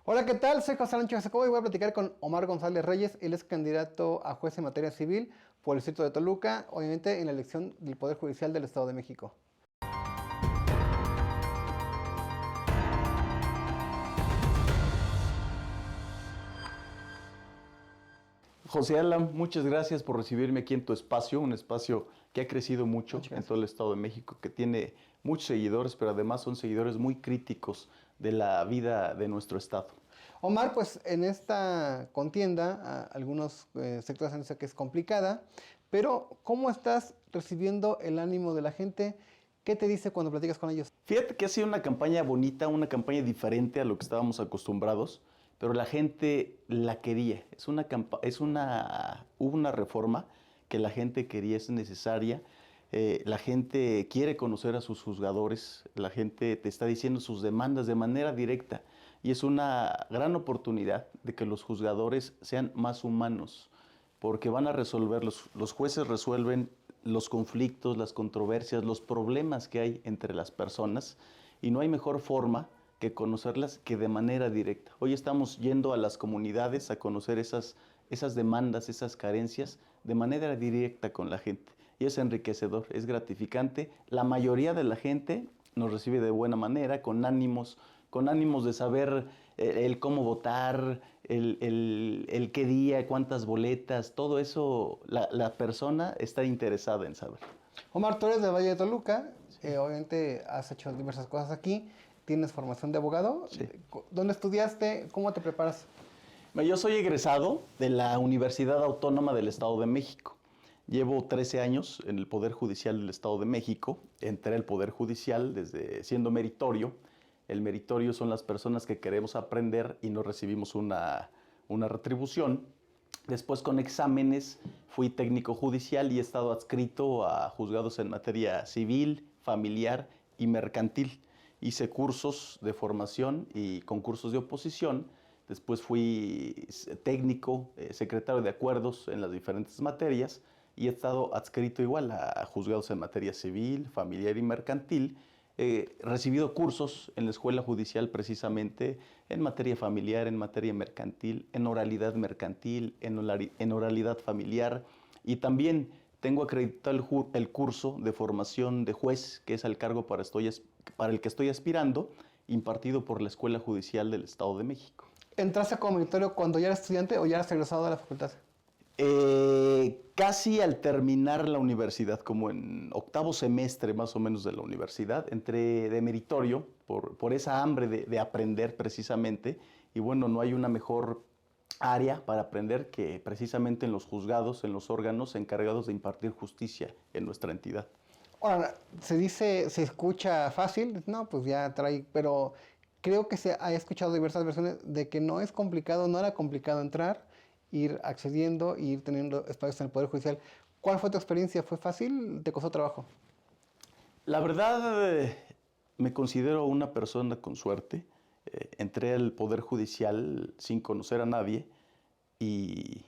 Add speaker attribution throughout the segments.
Speaker 1: Hola, ¿qué tal? Soy José Lancho Jacobo y voy a platicar con Omar González Reyes. Él es candidato a juez en materia civil por el distrito de Toluca, obviamente en la elección del Poder Judicial del Estado de México.
Speaker 2: José Alan, muchas gracias por recibirme aquí en tu espacio, un espacio que ha crecido mucho
Speaker 1: Muchas
Speaker 2: en todo
Speaker 1: gracias.
Speaker 2: el Estado de México, que tiene muchos seguidores, pero además son seguidores muy críticos de la vida de nuestro Estado.
Speaker 1: Omar, pues en esta contienda, algunos sectores han dicho que es complicada, pero ¿cómo estás recibiendo el ánimo de la gente? ¿Qué te dice cuando platicas con ellos?
Speaker 2: Fíjate que ha sido una campaña bonita, una campaña diferente a lo que estábamos acostumbrados, pero la gente la quería. Hubo una reforma que la gente quería, es necesaria. La gente quiere conocer a sus juzgadores, la gente te está diciendo sus demandas de manera directa y es una gran oportunidad de que los juzgadores sean más humanos, porque van a resolver, los jueces resuelven los conflictos, las controversias, los problemas que hay entre las personas y no hay mejor forma que conocerlas que de manera directa. Hoy estamos yendo a las comunidades a conocer esas demandas, esas carencias de manera directa con la gente y es enriquecedor, es gratificante. La mayoría de la gente nos recibe de buena manera, con ánimos de saber el cómo votar, el qué día, cuántas boletas, todo eso, la persona está interesada en saber.
Speaker 1: Omar, tú eres de Valle de Toluca,
Speaker 2: Sí.
Speaker 1: obviamente has hecho diversas cosas aquí, tienes formación de abogado.
Speaker 2: Sí.
Speaker 1: ¿Dónde estudiaste? ¿Cómo te preparas?
Speaker 2: Yo soy egresado de la Universidad Autónoma del Estado de México. Llevo 13 años en el Poder Judicial del Estado de México. Entré al Poder Judicial desde siendo meritorio. El meritorio son las personas que queremos aprender y no recibimos una retribución. Después con exámenes fui técnico judicial y he estado adscrito a juzgados en materia civil, familiar y mercantil. Hice cursos de formación y concursos de oposición. Después fui técnico, secretario de acuerdos en las diferentes materias y he estado adscrito igual a juzgados en materia civil, familiar y mercantil. He recibido cursos en la escuela judicial precisamente en materia familiar, en materia mercantil, en oralidad familiar y también tengo acreditado el curso de formación de juez, que es el cargo para el que estoy aspirando, impartido por la Escuela Judicial del Estado de México.
Speaker 1: ¿Entraste como meritorio cuando ya eras estudiante o ya eras egresado de la facultad?
Speaker 2: Casi al terminar la universidad, como en octavo semestre más o menos de la universidad, entré de meritorio por esa hambre de aprender precisamente. Y bueno, no hay una mejor área para aprender que precisamente en los juzgados, en los órganos encargados de impartir justicia en nuestra entidad.
Speaker 1: Ahora, se dice, se escucha fácil, no, pues ya trae, pero creo que se ha escuchado diversas versiones de que no es complicado, no era complicado entrar, ir accediendo, ir teniendo espacios en el Poder Judicial. ¿Cuál fue tu experiencia? ¿Fue fácil? ¿Te costó trabajo?
Speaker 2: La verdad, me considero una persona con suerte. Entré al Poder Judicial sin conocer a nadie y,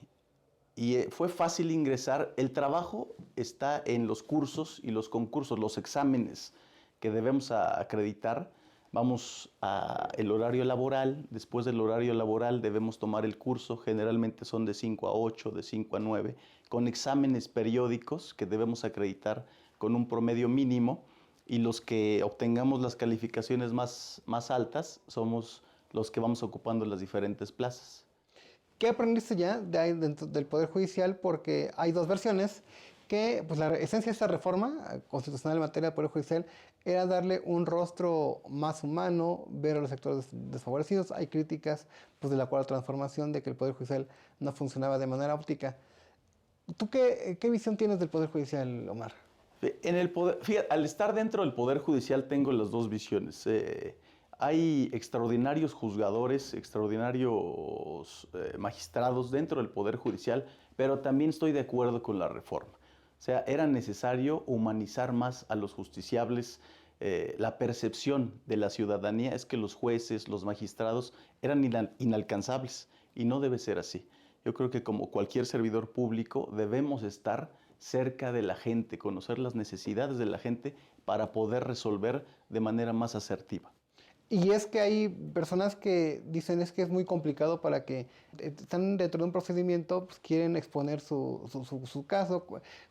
Speaker 2: y fue fácil ingresar. El trabajo está en los cursos y los concursos, los exámenes que debemos acreditar. Vamos al horario laboral, después del horario laboral debemos tomar el curso, generalmente son de 5 a 8, de 5 a 9, con exámenes periódicos que debemos acreditar con un promedio mínimo y los que obtengamos las calificaciones más altas somos los que vamos ocupando las diferentes plazas.
Speaker 1: ¿Qué aprendiste ya de ahí dentro del Poder Judicial? Porque hay dos versiones, que pues la esencia de esta reforma constitucional en materia de Poder Judicial era darle un rostro más humano, ver a los sectores desfavorecidos. Hay críticas pues, de la cuarta transformación, de que el Poder Judicial no funcionaba de manera óptica. ¿Tú qué visión tienes del Poder Judicial, Omar?
Speaker 2: Fíjate, al estar dentro del Poder Judicial tengo las dos visiones. Hay extraordinarios juzgadores, extraordinarios magistrados dentro del Poder Judicial, pero también estoy de acuerdo con la reforma. O sea, era necesario humanizar más a los justiciables. La percepción de la ciudadanía es que los jueces, los magistrados eran inalcanzables y no debe ser así. Yo creo que como cualquier servidor público debemos estar cerca de la gente, conocer las necesidades de la gente para poder resolver de manera más asertiva.
Speaker 1: Y es que hay personas que dicen es que es muy complicado para que están dentro de un procedimiento, pues quieren exponer su caso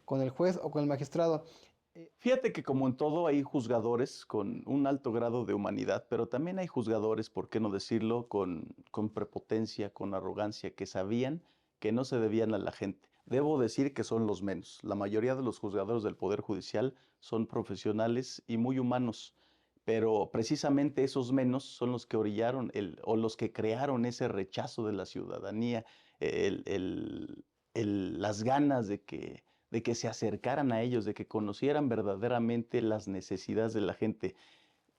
Speaker 1: con el juez o con el magistrado.
Speaker 2: Fíjate que como en todo hay juzgadores con un alto grado de humanidad, pero también hay juzgadores, por qué no decirlo, con prepotencia, con arrogancia, que sabían que no se debían a la gente. Debo decir que son los menos. La mayoría de los juzgadores del Poder Judicial son profesionales y muy humanos, pero precisamente esos menos son los que orillaron o los que crearon ese rechazo de la ciudadanía, el- el- las ganas de que se acercaran a ellos, de que conocieran verdaderamente las necesidades de la gente.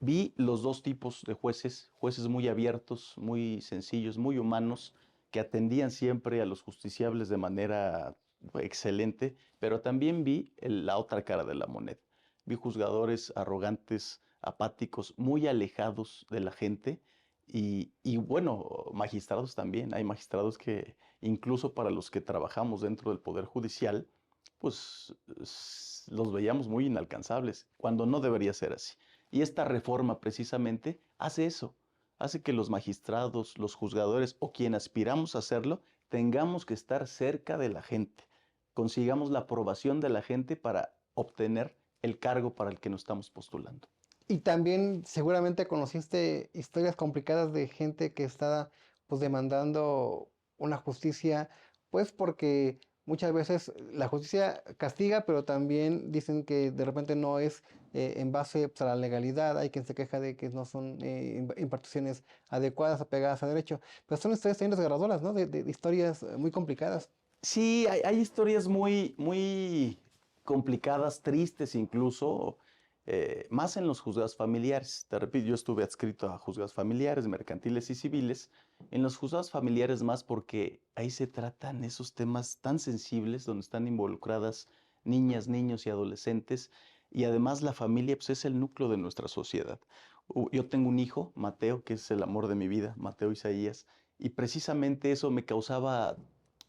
Speaker 2: Vi los dos tipos de jueces, jueces muy abiertos, muy sencillos, muy humanos, que atendían siempre a los justiciables de manera excelente, pero también vi la otra cara de la moneda. Vi juzgadores arrogantes, apáticos, muy alejados de la gente y bueno, magistrados también. Hay magistrados que incluso para los que trabajamos dentro del Poder Judicial, pues los veíamos muy inalcanzables, cuando no debería ser así. Y esta reforma precisamente hace eso, hace que los magistrados, los juzgadores o quien aspiramos a hacerlo, tengamos que estar cerca de la gente, consigamos la aprobación de la gente para obtener el cargo para el que nos estamos postulando.
Speaker 1: Y también seguramente conociste historias complicadas de gente que está pues demandando una justicia, pues porque muchas veces la justicia castiga, pero también dicen que de repente no es en base pues, a la legalidad. Hay quien se queja de que no son imparticiones adecuadas, apegadas a derecho. Pero son historias también desgarradoras, ¿no? De historias muy complicadas.
Speaker 2: Sí, hay historias muy, muy complicadas, tristes incluso, más en los juzgados familiares. Te repito, yo estuve adscrito a juzgados familiares, mercantiles y civiles. En los juzgados familiares más porque ahí se tratan esos temas tan sensibles donde están involucradas niñas, niños y adolescentes. Y además la familia pues, es el núcleo de nuestra sociedad. Yo tengo un hijo, Mateo, que es el amor de mi vida, Mateo Isaías, y precisamente eso me causaba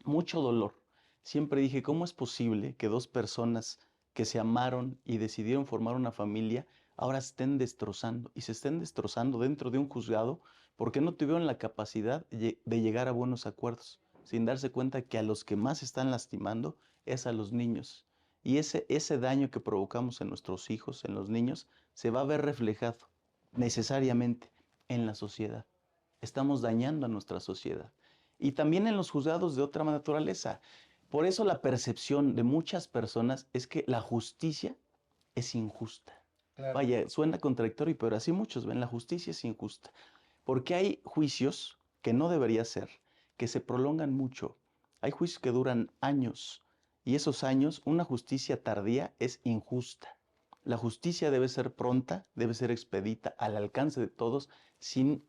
Speaker 2: mucho dolor. Siempre dije, ¿cómo es posible que dos personas que se amaron y decidieron formar una familia ahora estén destrozando y se estén destrozando dentro de un juzgado porque no tuvieron la capacidad de llegar a buenos acuerdos, sin darse cuenta que a los que más están lastimando es a los niños? Y ese daño que provocamos en nuestros hijos, en los niños, se va a ver reflejado necesariamente en la sociedad. Estamos dañando a nuestra sociedad y también en los juzgados de otra naturaleza. Por eso la percepción de muchas personas es que la justicia es injusta.
Speaker 1: Claro.
Speaker 2: Vaya, suena contradictorio, pero así muchos ven, la justicia es injusta. Porque hay juicios que no debería ser, que se prolongan mucho. Hay juicios que duran años y esos años, una justicia tardía es injusta. La justicia debe ser pronta, debe ser expedita, al alcance de todos, sin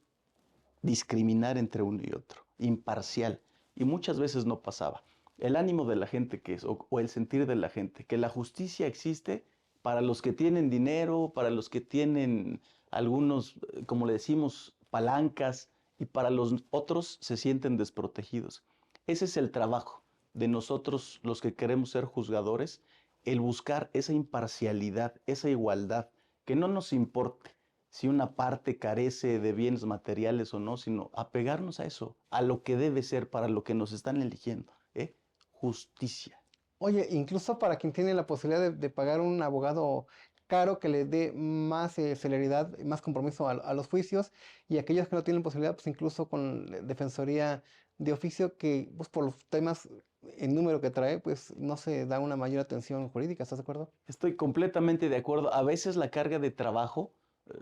Speaker 2: discriminar entre uno y otro, imparcial. Y muchas veces no pasaba. El ánimo de la gente que es, o el sentir de la gente, que la justicia existe para los que tienen dinero, para los que tienen algunos, como le decimos, palancas, y para los otros se sienten desprotegidos. Ese es el trabajo de nosotros los que queremos ser juzgadores, el buscar esa imparcialidad, esa igualdad, que no nos importe si una parte carece de bienes materiales o no, sino apegarnos a eso, a lo que debe ser para lo que nos están eligiendo, ¿eh? Justicia.
Speaker 1: Oye, incluso para quien tiene la posibilidad de pagar un abogado caro que le dé más celeridad, más compromiso a los juicios, y aquellos que no tienen posibilidad, pues incluso con la defensoría de oficio, que pues, por los temas en número que trae, pues no se da una mayor atención jurídica, ¿estás de acuerdo?
Speaker 2: Estoy completamente de acuerdo. A veces la carga de trabajo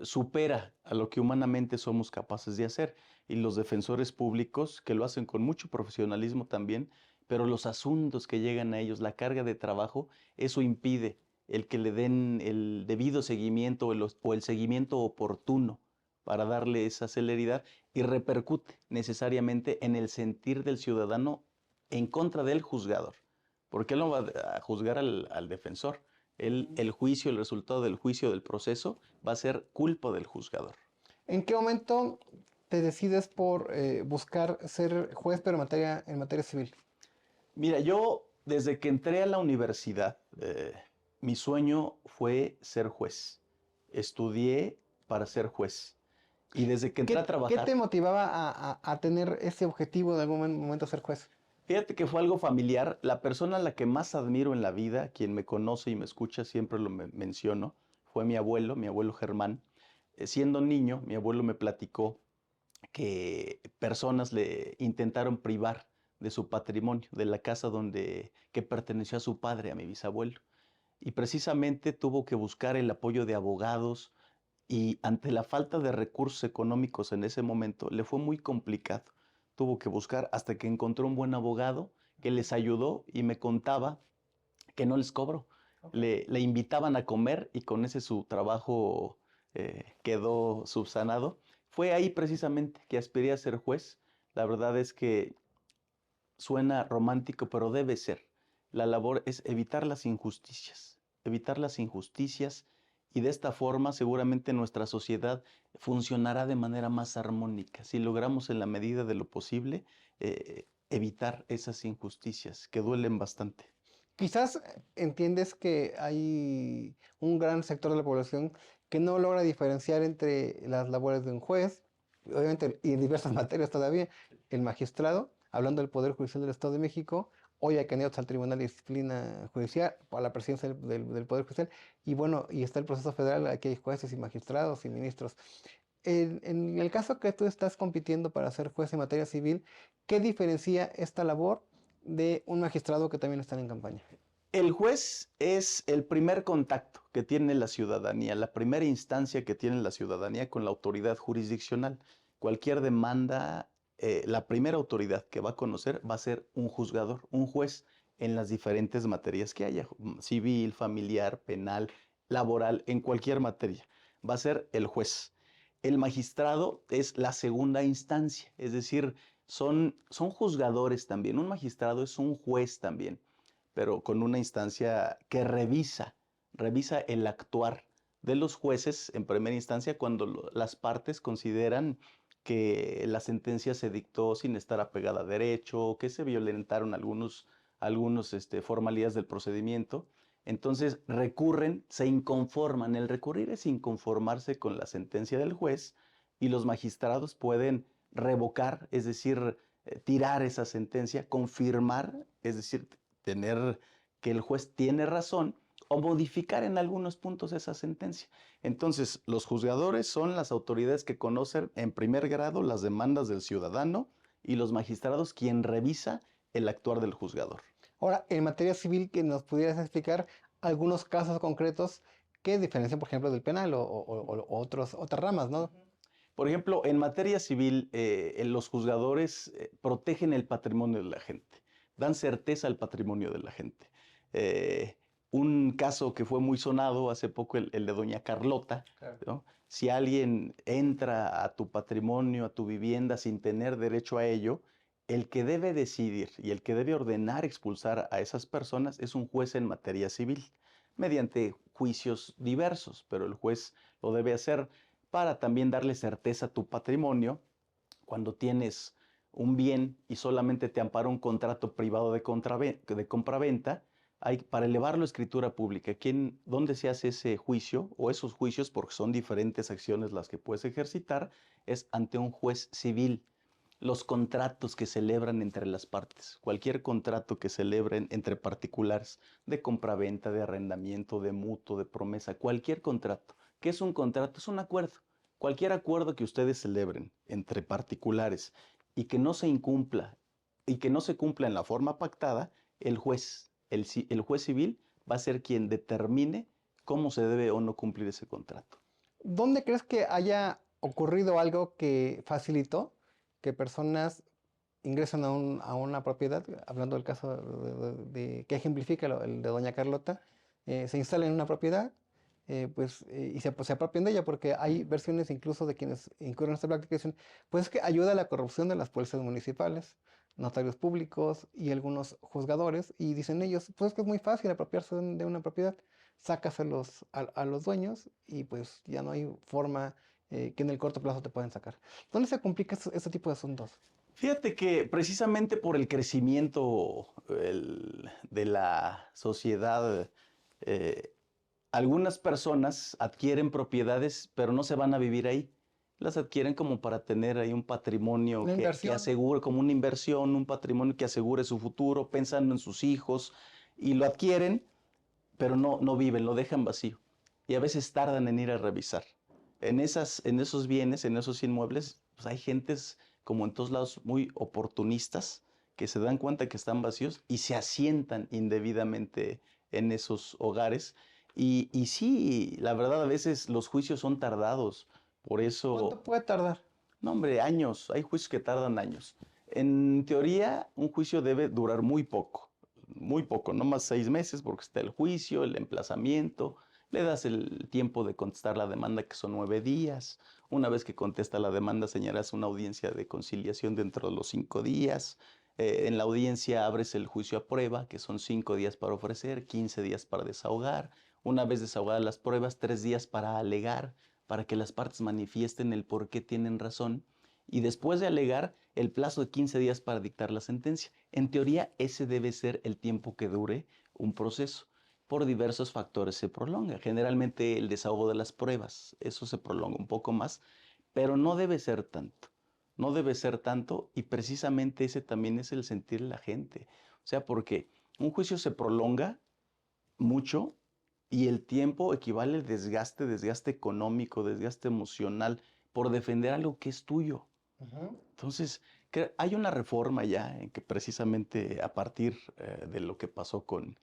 Speaker 2: supera a lo que humanamente somos capaces de hacer. Y los defensores públicos, que lo hacen con mucho profesionalismo también, pero los asuntos que llegan a ellos, la carga de trabajo, eso impide el que le den el debido seguimiento o el seguimiento oportuno para darle esa celeridad y repercute necesariamente en el sentir del ciudadano en contra del juzgador. Porque él no va a juzgar al defensor. El juicio, el resultado del juicio, del proceso, va a ser culpa del juzgador.
Speaker 1: ¿En qué momento te decides por buscar ser juez, pero en materia civil?
Speaker 2: Mira, yo desde que entré a la universidad, mi sueño fue ser juez. Estudié para ser juez. Y desde que entré a
Speaker 1: ¿Qué
Speaker 2: trabajar,
Speaker 1: te motivaba a tener ese objetivo de algún momento ser juez?
Speaker 2: fíjate que fue algo familiar. La persona a la que más admiro en la vida, quien me conoce y me escucha, siempre lo menciono, fue mi abuelo Germán. Siendo niño, mi abuelo me platicó que personas le intentaron privar de su patrimonio, de la casa que perteneció a su padre, a mi bisabuelo. Y precisamente tuvo que buscar el apoyo de abogados y ante la falta de recursos económicos en ese momento le fue muy complicado. Tuvo que buscar hasta que encontró un buen abogado que les ayudó y me contaba que no les cobró. Le invitaban a comer y con ese su trabajo quedó subsanado. Fue ahí precisamente que aspiré a ser juez. La verdad es que suena romántico, pero debe ser. La labor es evitar las injusticias y de esta forma seguramente nuestra sociedad funcionará de manera más armónica si logramos en la medida de lo posible evitar esas injusticias que duelen bastante.
Speaker 1: Quizás entiendes que hay un gran sector de la población que no logra diferenciar entre las labores de un juez, obviamente, y en diversas materias todavía, el magistrado, hablando del Poder Judicial del Estado de México, hoy hay candidatos al Tribunal de Disciplina Judicial, a la presidencia del Poder Judicial, y bueno, y está el proceso federal, aquí hay jueces y magistrados y ministros. En el caso que tú estás compitiendo para ser juez en materia civil, ¿qué diferencia esta labor de un magistrado que también está en campaña?
Speaker 2: El juez es el primer contacto que tiene la ciudadanía, la primera instancia que tiene la ciudadanía con la autoridad jurisdiccional. Cualquier demanda, la primera autoridad que va a conocer va a ser un juzgador, un juez en las diferentes materias que haya, civil, familiar, penal, laboral, en cualquier materia. Va a ser el juez. El magistrado es la segunda instancia, es decir, son juzgadores también. Un magistrado es un juez también, pero con una instancia que revisa el actuar de los jueces en primera instancia cuando las partes consideran que la sentencia se dictó sin estar apegada a derecho, que se violentaron algunos formalidades del procedimiento. Entonces recurren, se inconforman. El recurrir es inconformarse con la sentencia del juez y los magistrados pueden revocar, es decir, tirar esa sentencia, confirmar, es decir, tener que el juez tiene razón o modificar en algunos puntos esa sentencia. Entonces, los juzgadores son las autoridades que conocen en primer grado las demandas del ciudadano y los magistrados quien revisa el actuar del juzgador.
Speaker 1: Ahora, en materia civil, que nos pudieras explicar algunos casos concretos que diferencian, por ejemplo, del penal o otras ramas, ¿no?
Speaker 2: Por ejemplo, en materia civil, los juzgadores protegen el patrimonio de la gente, dan certeza al patrimonio de la gente. Eh, un caso que fue muy sonado hace poco, el de doña Carlota,
Speaker 1: Claro.
Speaker 2: ¿no? Si alguien entra a tu patrimonio, a tu vivienda sin tener derecho a ello, el que debe decidir y el que debe ordenar expulsar a esas personas es un juez en materia civil, mediante juicios diversos, pero el juez lo debe hacer para también darle certeza a tu patrimonio cuando tienes un bien y solamente te ampara un contrato privado de compraventa, para elevarlo a escritura pública. ¿Dónde se hace ese juicio o esos juicios? Porque son diferentes acciones las que puedes ejercitar, es ante un juez civil. Los contratos que celebran entre las partes, cualquier contrato que celebren entre particulares, de compraventa, de arrendamiento, de mutuo, de promesa, cualquier contrato. ¿Qué es un contrato? Es un acuerdo. Cualquier acuerdo que ustedes celebren entre particulares y que no se incumpla y que no se cumpla en la forma pactada, el juez civil va a ser quien determine cómo se debe o no cumplir ese contrato.
Speaker 1: ¿Dónde crees que haya ocurrido algo que facilitó que personas ingresan a una propiedad, hablando del caso que ejemplifica el de doña Carlota, se instalan en una propiedad, y se apropien de ella, porque hay versiones incluso de quienes incurren en esta práctica que dicen, pues es que ayuda a la corrupción de las policías municipales, notarios públicos y algunos juzgadores, y dicen ellos, pues es que es muy fácil apropiarse de una propiedad, sacas a los dueños y pues ya no hay forma que en el corto plazo te pueden sacar. ¿Dónde se complica este tipo de asuntos?
Speaker 2: Fíjate que precisamente por el crecimiento de la sociedad, eh, algunas personas adquieren propiedades, pero no se van a vivir ahí. Las adquieren como para tener ahí un patrimonio
Speaker 1: La
Speaker 2: que
Speaker 1: inversión.
Speaker 2: asegure, como una inversión, un patrimonio que asegure su futuro, pensando en sus hijos, y lo adquieren, pero no viven, lo dejan vacío. Y a veces tardan en ir a revisar. En esos bienes, en esos inmuebles, pues hay gentes, como en todos lados, muy oportunistas, que se dan cuenta que están vacíos y se asientan indebidamente en esos hogares. Y sí, la verdad, a veces los juicios son tardados. Por eso
Speaker 1: ¿Cuánto puede tardar?
Speaker 2: no, hombre, años. Hay juicios que tardan años. En teoría, un juicio debe durar muy poco, no más 6 meses, porque está el juicio, el emplazamiento, le das el tiempo de contestar la demanda, que son 9 días. Una vez que contesta la demanda, señalas una audiencia de conciliación dentro de los 5 días. En la audiencia abres el juicio a prueba, que son 5 días para ofrecer, 15 días para desahogar. Una vez desahogadas las pruebas, 3 días para alegar, para que las partes manifiesten el por qué tienen razón, y después de alegar, el plazo de 15 días para dictar la sentencia. En teoría, ese debe ser el tiempo que dure un proceso. Por diversos factores se prolonga. Generalmente el desahogo de las pruebas, eso se prolonga un poco más, pero no debe ser tanto. No debe ser tanto, y precisamente ese también es el sentir de la gente. O sea, porque un juicio se prolonga mucho y el tiempo equivale al desgaste, desgaste económico, desgaste emocional por defender algo que es tuyo.
Speaker 1: Ujú.
Speaker 2: Entonces, hay una reforma ya en que precisamente a partir de lo que pasó con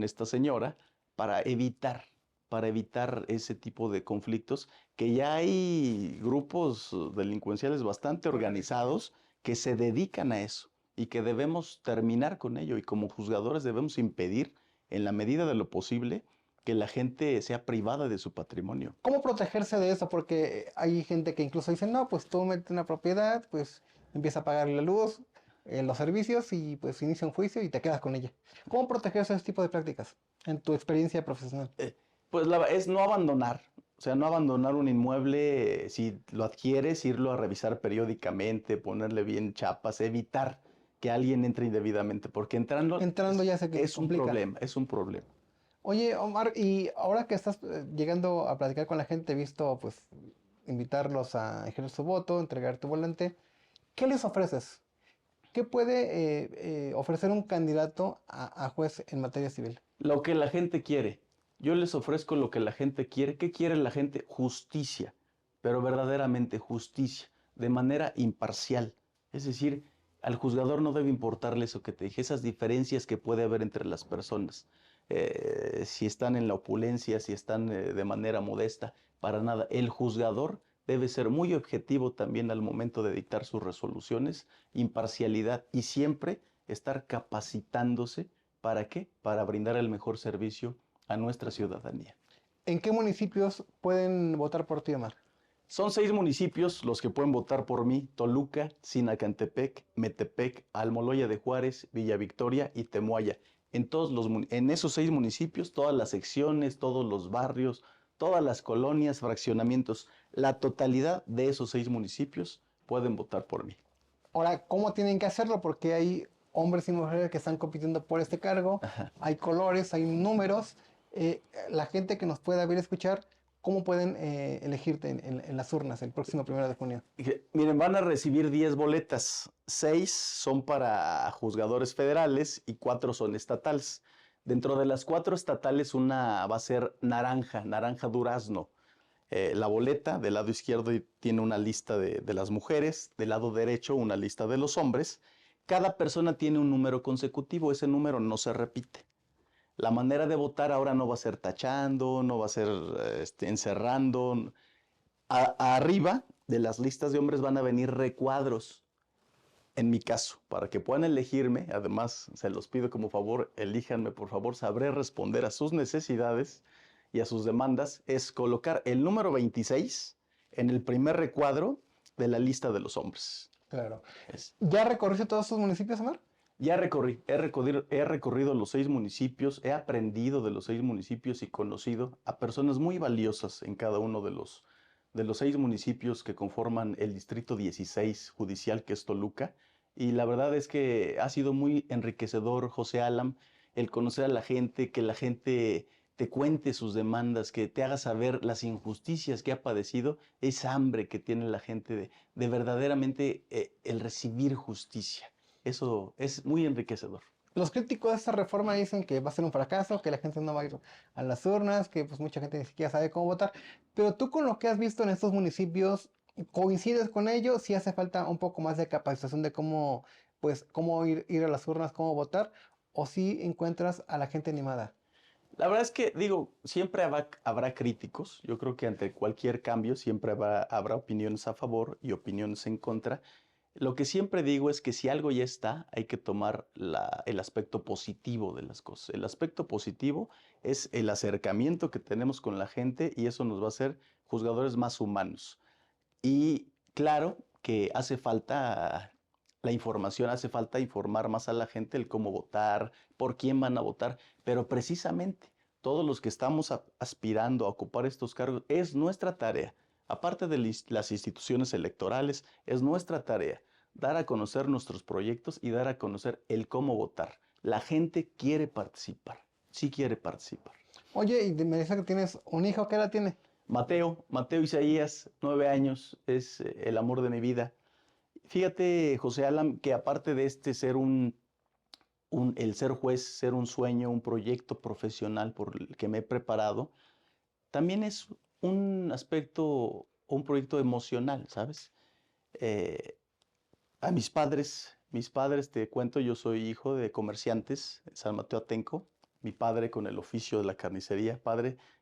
Speaker 2: esta señora, para evitar, para evitar ese tipo de conflictos, que ya hay grupos delincuenciales bastante organizados que se dedican a eso y que debemos terminar con ello, y como juzgadores debemos impedir, en la medida de lo posible, que la gente sea privada de su patrimonio.
Speaker 1: ¿Cómo protegerse de eso? Porque hay gente que incluso dice, no, pues tú metes una propiedad, pues empieza a pagar la luz, los servicios y pues inicia un juicio y te quedas con ella. ¿Cómo protegerse de ese tipo de prácticas en tu experiencia profesional?
Speaker 2: Eh, pues es no abandonar, o sea, no abandonar un inmueble. Si lo adquieres, irlo a revisar periódicamente, ponerle bien chapas, evitar que alguien entre indebidamente, porque entrando
Speaker 1: Entrando ya sé que se
Speaker 2: es un
Speaker 1: complica.
Speaker 2: problema, es un problema.
Speaker 1: Oye, Omar, y ahora que estás llegando a platicar con la gente, he visto pues invitarlos a ejercer su voto, entregar tu volante, ¿qué les ofreces? ¿Qué puede ofrecer un candidato a juez en materia civil?
Speaker 2: Lo que la gente quiere. Yo les ofrezco lo que la gente quiere. ¿Qué quiere la gente? Justicia, pero verdaderamente justicia, de manera imparcial. Es decir, al juzgador no debe importarle eso que te dije, esas diferencias que puede haber entre las personas. Si están en la opulencia, si están de manera modesta, para nada. El juzgador debe ser muy objetivo también al momento de dictar sus resoluciones, imparcialidad, y siempre estar capacitándose. ¿Para qué? Para brindar el mejor servicio a nuestra ciudadanía.
Speaker 1: ¿En qué municipios pueden votar por ti, Omar?
Speaker 2: Son 6 municipios los que pueden votar por mí: Toluca, Sinacantepec, Metepec, Almoloya de Juárez, Villa Victoria y Temoaya. En esos 6 municipios, todas las secciones, todos los barrios, todas las colonias, fraccionamientos, la totalidad de esos 6 municipios pueden votar por mí.
Speaker 1: Ahora, ¿cómo tienen que hacerlo? Porque hay hombres y mujeres que están compitiendo por este cargo, hay colores, hay números. La gente que nos pueda ver y escuchar, ¿cómo pueden elegirte en las urnas el próximo 1 de junio?
Speaker 2: Miren, van a recibir 10 boletas. 6 son para juzgadores federales y 4 son estatales. Dentro de las 4 estatales, una va a ser naranja, naranja durazno. La boleta del lado izquierdo tiene una lista de las mujeres, del lado derecho una lista de los hombres. Cada persona tiene un número consecutivo, ese número no se repite. La manera de votar ahora no va a ser tachando, no va a ser encerrando. Arriba de las listas de hombres van a venir recuadros. En mi caso, para que puedan elegirme, además se los pido como favor, elíjanme por favor, sabré responder a sus necesidades y a sus demandas, es colocar el número 26 en el primer recuadro de la lista de los hombres.
Speaker 1: Claro.
Speaker 2: Es-
Speaker 1: ¿Ya recorriste todos estos municipios, Omar?
Speaker 2: Ya he recorrido los 6 municipios, he aprendido de los 6 municipios y conocido a personas muy valiosas en cada uno de los 6 municipios que conforman el Distrito 16 judicial, que es Toluca. Y la verdad es que ha sido muy enriquecedor, José Alam, el conocer a la gente, que la gente te cuente sus demandas, que te haga saber las injusticias que ha padecido, esa hambre que tiene la gente de verdaderamente el recibir justicia. Eso es muy enriquecedor.
Speaker 1: Los críticos de esta reforma dicen que va a ser un fracaso, que la gente no va a ir a las urnas, que pues mucha gente ni siquiera sabe cómo votar. Pero tú con lo que has visto en estos municipios, ¿coincides con ellos? ¿Si hace falta un poco más de capacitación de cómo, pues, cómo ir a las urnas, cómo votar? ¿O si encuentras a la gente animada?
Speaker 2: La verdad es que, digo, siempre habrá críticos. Yo creo que ante cualquier cambio siempre habrá opiniones a favor y opiniones en contra. Lo que siempre digo es que si algo ya está, hay que tomar el aspecto positivo de las cosas. El aspecto positivo es el acercamiento que tenemos con la gente y eso nos va a hacer juzgadores más humanos. Y claro que hace falta la información, hace falta informar más a la gente el cómo votar, por quién van a votar, pero precisamente todos los que estamos aspirando a ocupar estos cargos, es nuestra tarea, aparte de las instituciones electorales, es nuestra tarea dar a conocer nuestros proyectos y dar a conocer el cómo votar. La gente quiere participar, sí quiere participar.
Speaker 1: Oye, y me dice que tienes un hijo, ¿qué edad tiene?
Speaker 2: Mateo Isaías, 9 años, es el amor de mi vida. Fíjate, José Alan, que aparte de ser el ser juez, ser un sueño, un proyecto profesional por el que me he preparado, también es un aspecto, un proyecto emocional, ¿sabes? Eh, a mis padres, te cuento, yo soy hijo de comerciantes en San Mateo Atenco. Mi padre con el oficio de la carnicería,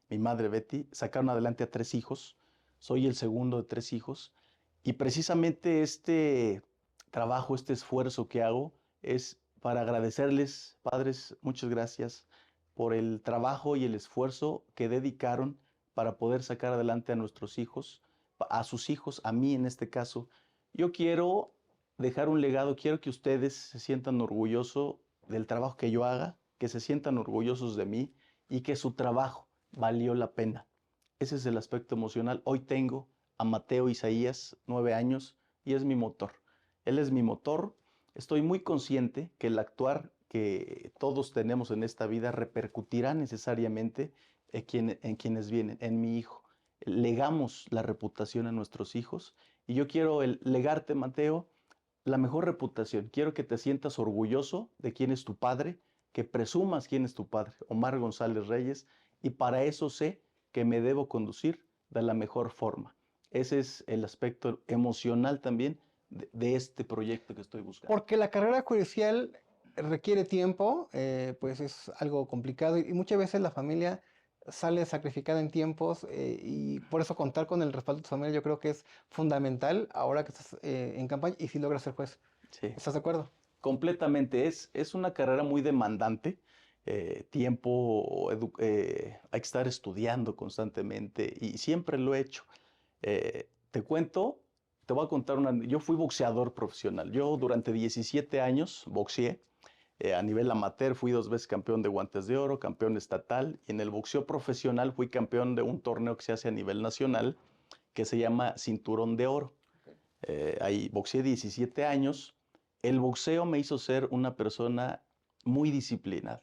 Speaker 2: mi madre Betty, sacaron adelante a 3 hijos. Soy el segundo de 3 hijos. Y precisamente este trabajo, este esfuerzo que hago es para agradecerles, padres, muchas gracias por el trabajo y el esfuerzo que dedicaron para poder sacar adelante a nuestros hijos, a sus hijos, a mí en este caso. Yo quiero dejar un legado, quiero que ustedes se sientan orgullosos del trabajo que yo haga, que se sientan orgullosos de mí y que su trabajo valió la pena. Ese es el aspecto emocional. Hoy tengo a Mateo Isaías, 9 años, y es mi motor. Él es mi motor. Estoy muy consciente que el actuar que todos tenemos en esta vida repercutirá necesariamente en quienes vienen, en mi hijo. Legamos la reputación a nuestros hijos y yo quiero legarte, Mateo, la mejor reputación. Quiero que te sientas orgulloso de quién es tu padre, que presumas quién es tu padre, Omar González Reyes, y para eso sé que me debo conducir de la mejor forma. Ese es el aspecto emocional también de este proyecto que estoy buscando.
Speaker 1: Porque la carrera judicial requiere tiempo, pues es algo complicado y muchas veces la familia sale sacrificada en tiempos y por eso contar con el respaldo de tu familia yo creo que es fundamental ahora que estás en campaña y si logras ser juez.
Speaker 2: Sí.
Speaker 1: ¿Estás de acuerdo?
Speaker 2: Completamente, es una carrera muy demandante, tiempo, hay que estar estudiando constantemente y siempre lo he hecho. Te cuento, te voy a contar yo fui boxeador profesional, yo durante 17 años boxeé, a nivel amateur fui 2 veces campeón de guantes de oro, campeón estatal y en el boxeo profesional fui campeón de un torneo que se hace a nivel nacional que se llama Cinturón de Oro. Ahí boxeé 17 años. El boxeo me hizo ser una persona muy disciplinada.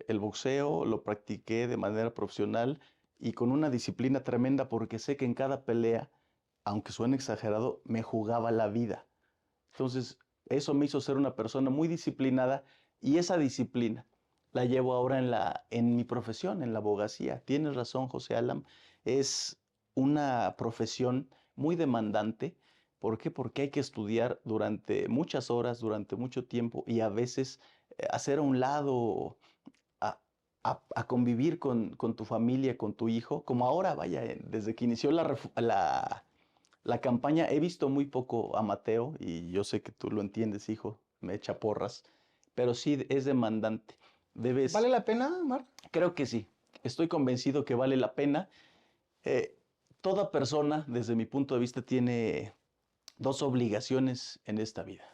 Speaker 2: El boxeo lo practiqué de manera profesional y con una disciplina tremenda porque sé que en cada pelea, aunque suene exagerado, me jugaba la vida. Entonces, eso me hizo ser una persona muy disciplinada y esa disciplina la llevo ahora en mi profesión, en la abogacía. Tienes razón, José Alam, es una profesión muy demandante. ¿Por qué? Porque hay que estudiar durante muchas horas, durante mucho tiempo y a veces hacer a un lado, a, a convivir con tu familia, con tu hijo, como ahora, vaya, desde que inició la campaña, he visto muy poco a Mateo y yo sé que tú lo entiendes, hijo, me echa porras, pero sí es demandante.
Speaker 1: ¿Vale
Speaker 2: Debes,
Speaker 1: la pena, Mar?
Speaker 2: creo que sí, estoy convencido que vale la pena. Eh, Toda persona, desde mi punto de vista, tiene 2 obligaciones en esta vida.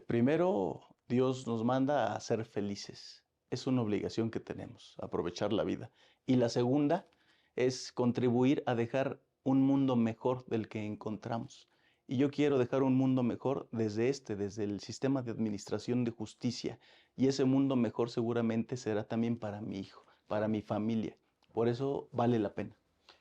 Speaker 2: Primero, Dios nos manda a ser felices. Es una obligación que tenemos, aprovechar la vida. Y la segunda es contribuir a dejar un mundo mejor del que encontramos. Y yo quiero dejar un mundo mejor desde el sistema de administración de justicia. Y ese mundo mejor seguramente será también para mi hijo, para mi familia. Por eso vale la pena.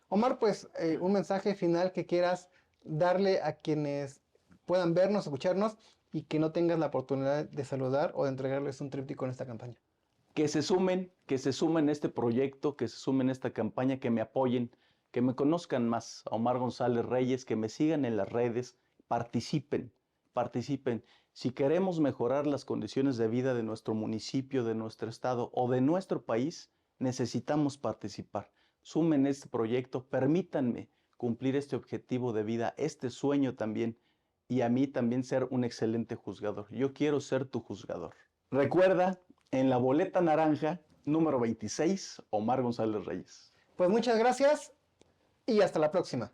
Speaker 1: Omar, pues un mensaje final que quieras darle a quienes puedan vernos, escucharnos y que no tengas la oportunidad de saludar o de entregarles un tríptico en esta campaña.
Speaker 2: Que se sumen a este proyecto, que se sumen a esta campaña, que me apoyen, que me conozcan más a Omar González Reyes, que me sigan en las redes, participen. Si queremos mejorar las condiciones de vida de nuestro municipio, de nuestro estado o de nuestro país, necesitamos participar. Sumen este proyecto, permítanme cumplir este objetivo de vida, este sueño también, y a mí también ser un excelente juzgador. Yo quiero ser tu juzgador. Recuerda, en la boleta naranja, número 26, Omar González Reyes.
Speaker 1: Pues muchas gracias y hasta la próxima.